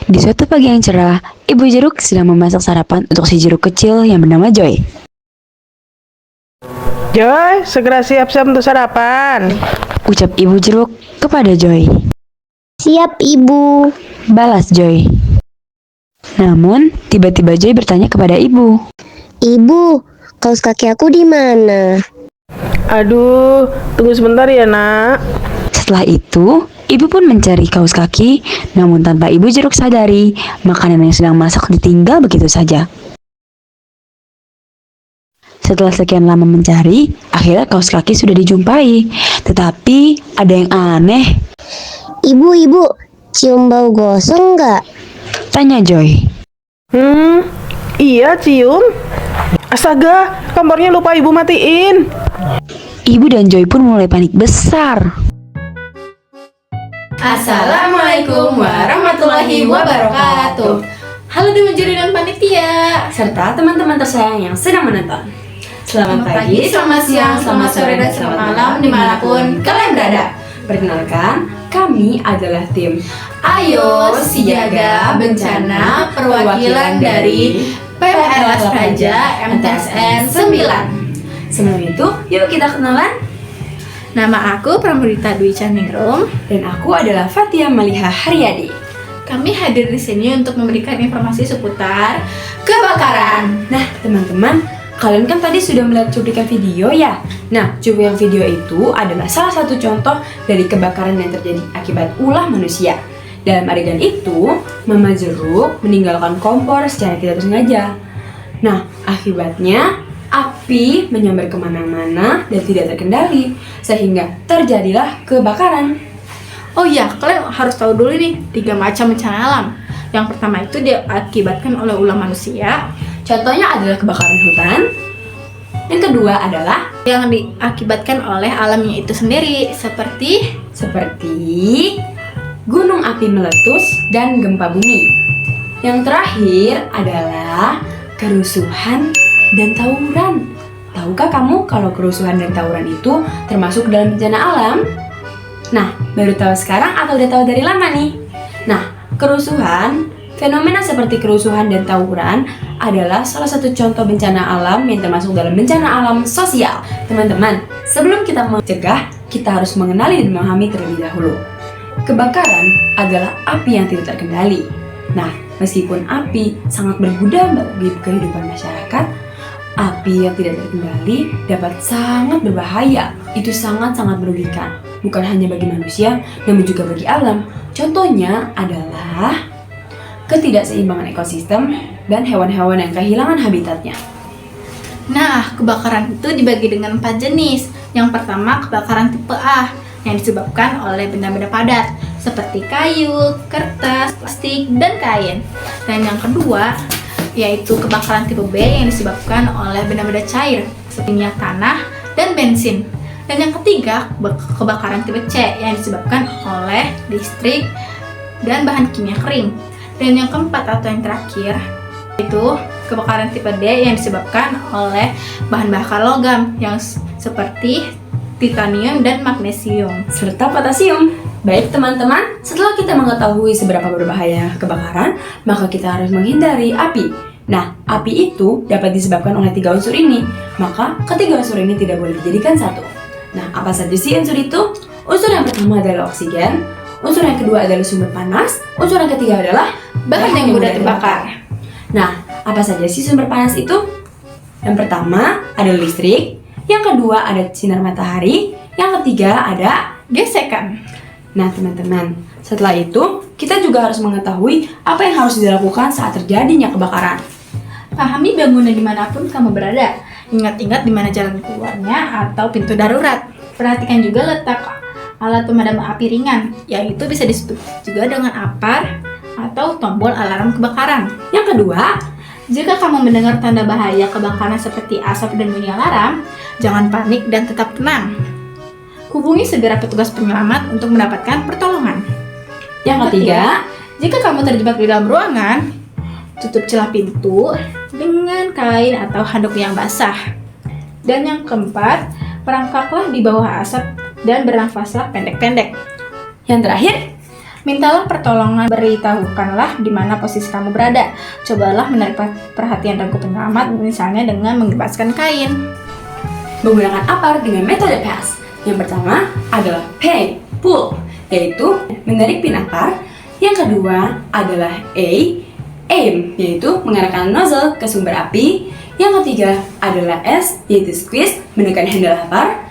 Di suatu pagi yang cerah, Ibu Jeruk sedang memasak sarapan untuk si jeruk kecil yang bernama Joy. Joy, segera siap-siap untuk sarapan. Ucap Ibu Jeruk kepada Joy. Siap, Ibu. Balas Joy. Namun, tiba-tiba Joy bertanya kepada ibu. Ibu, kaos kaki aku di mana? Aduh, tunggu sebentar ya, Nak. Setelah itu, ibu pun mencari kaos kaki, namun tanpa Ibu Jeruk sadari, makanan yang sedang masak ditinggal begitu saja. Setelah sekian lama mencari, akhirnya kaos kaki sudah dijumpai. Tetapi, ada yang aneh, Ibu, cium bau gosong nggak? tanya Joy. Iya, cium. Astaga, kompornya lupa ibu matiin. Ibu dan Joy pun mulai panik besar. Assalamualaikum warahmatullahi wabarakatuh. Halo Dimajuri dan panitia serta teman-teman tersayang yang sedang menonton. Selamat pagi, selamat siang, selamat sore, dan selamat malam dimanapun kalian berada. Perkenalkan, kami adalah tim Ayo Siaga Bencana perwakilan dari PPLS Praja MTSN 9. Sebelum itu, yuk kita kenalan. Nama aku Pramudita Dwi Caningrum dan aku adalah Fatia Maliha Haryadi. Kami hadir di sini untuk memberikan informasi seputar kebakaran. Nah, teman-teman, kalian kan tadi sudah melihat cuplikan video ya? Nah, cuplikan video itu adalah salah satu contoh dari kebakaran yang terjadi akibat ulah manusia. Dalam adegan itu, Mama Jeruk meninggalkan kompor secara tidak sengaja. Nah, akibatnya api menyambar kemana-mana dan tidak terkendali, sehingga terjadilah kebakaran. Oh iya, kalian harus tahu dulu nih 3 macam bencana alam. Yang pertama itu diakibatkan oleh ulah manusia. Contohnya adalah kebakaran hutan. Yang kedua adalah yang diakibatkan oleh alamnya itu sendiri, seperti gunung api meletus dan gempa bumi. Yang terakhir adalah kerusuhan dan tawuran. Tahukah kamu kalau kerusuhan dan tawuran itu termasuk dalam bencana alam? Nah, baru tahu sekarang atau udah tahu dari lama nih? Nah, kerusuhan, fenomena seperti kerusuhan dan tawuran adalah salah satu contoh bencana alam yang termasuk dalam bencana alam sosial. Teman-teman, sebelum kita mencegah, kita harus mengenali dan memahami terlebih dahulu. Kebakaran adalah api yang tidak terkendali. Nah, meskipun api sangat berguna bagi kehidupan masyarakat, api yang tidak terkendali dapat sangat berbahaya. Itu sangat-sangat merugikan, bukan hanya bagi manusia, namun juga bagi alam. Contohnya adalah ketidakseimbangan ekosistem dan hewan-hewan yang kehilangan habitatnya. Nah, kebakaran itu dibagi dengan 4 jenis. Yang pertama, kebakaran tipe A yang disebabkan oleh benda-benda padat seperti kayu, kertas, plastik, dan kain. Dan yang kedua, yaitu kebakaran tipe B yang disebabkan oleh benda-benda cair seperti minyak tanah dan bensin. Dan yang ketiga, kebakaran tipe C yang disebabkan oleh listrik dan bahan kimia kering. Dan yang keempat atau yang terakhir, yaitu kebakaran tipe D yang disebabkan oleh bahan bakar logam yang seperti titanium dan magnesium serta potasium. Baik teman-teman, setelah kita mengetahui seberapa berbahaya kebakaran, maka kita harus menghindari api. Nah, api itu dapat disebabkan oleh 3 unsur ini, maka ketiga unsur ini tidak boleh dijadikan satu. Nah, apa saja sih unsur itu? Unsur yang pertama adalah oksigen, unsur yang kedua adalah sumber panas, unsur yang ketiga adalah bahan yang mudah terbakar. Nah, apa saja sih sumber panas itu? Yang pertama ada listrik, yang kedua ada sinar matahari, yang ketiga ada gesekan. Nah teman-teman, setelah itu kita juga harus mengetahui apa yang harus dilakukan saat terjadinya kebakaran. Pahami bangunan dimanapun kamu berada. Ingat-ingat di mana jalan keluarnya atau pintu darurat. Perhatikan juga letak alat pemadam api ringan, yaitu bisa disebut juga dengan apar atau tombol alarm kebakaran. Yang kedua, jika kamu mendengar tanda bahaya kebakaran seperti asap dan bunyi alarm, jangan panik dan tetap tenang. Hubungi segera petugas penyelamat untuk mendapatkan pertolongan. Yang ketiga, jika kamu terjebak di dalam ruangan, tutup celah pintu dengan kain atau handuk yang basah. Dan yang keempat, merangkaklah di bawah asap dan bernafaslah pendek-pendek. Yang terakhir, Mintalah pertolongan, beritahukanlah di mana posisi kamu berada. Cobalah menarik perhatian regu penyelamat, misalnya dengan membebaskan kain. Menggunakan apar dengan metode PASS. Yang pertama adalah pay, pull, yaitu menarik pin apar. Yang kedua adalah aim, yaitu mengarahkan nozzle ke sumber api. Yang ketiga adalah S, yaitu squeeze, menekan handle apar.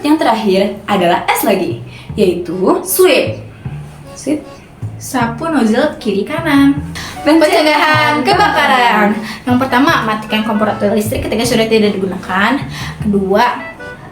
Yang terakhir adalah S lagi, yaitu sweep. Sapu nozzle kiri kanan. Pencegahan kebakaran. Yang pertama, matikan kompor atau listrik ketika sudah tidak digunakan. Kedua,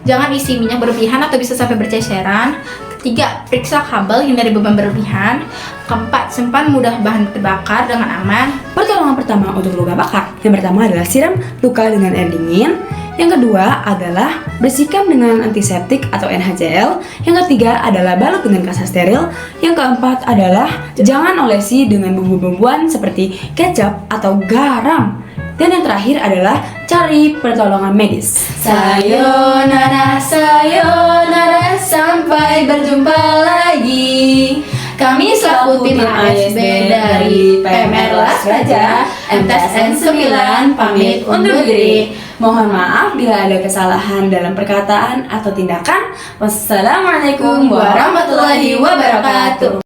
jangan isi minyak berlebihan atau bisa sampai berceceran. Ketiga, periksa kabel, hindari beban berlebihan. Keempat, simpan mudah bahan terbakar dengan aman. Pertolongan pertama untuk luka bakar. Yang pertama adalah siram luka dengan air dingin. Yang kedua adalah bersihkan dengan antiseptik atau NaCl. Yang ketiga adalah balut dengan kasa steril. Yang keempat adalah jangan olesi dengan bumbu-bumbuan seperti kecap atau garam. Dan yang terakhir adalah cari pertolongan medis. Sayonara, sayonara, sampai berjumpa lagi. Kami selaku tim ASB dari PMR Las Raja MTSN 9 pamit undur diri. Mohon maaf bila ada kesalahan dalam perkataan atau tindakan. Wassalamualaikum warahmatullahi wabarakatuh.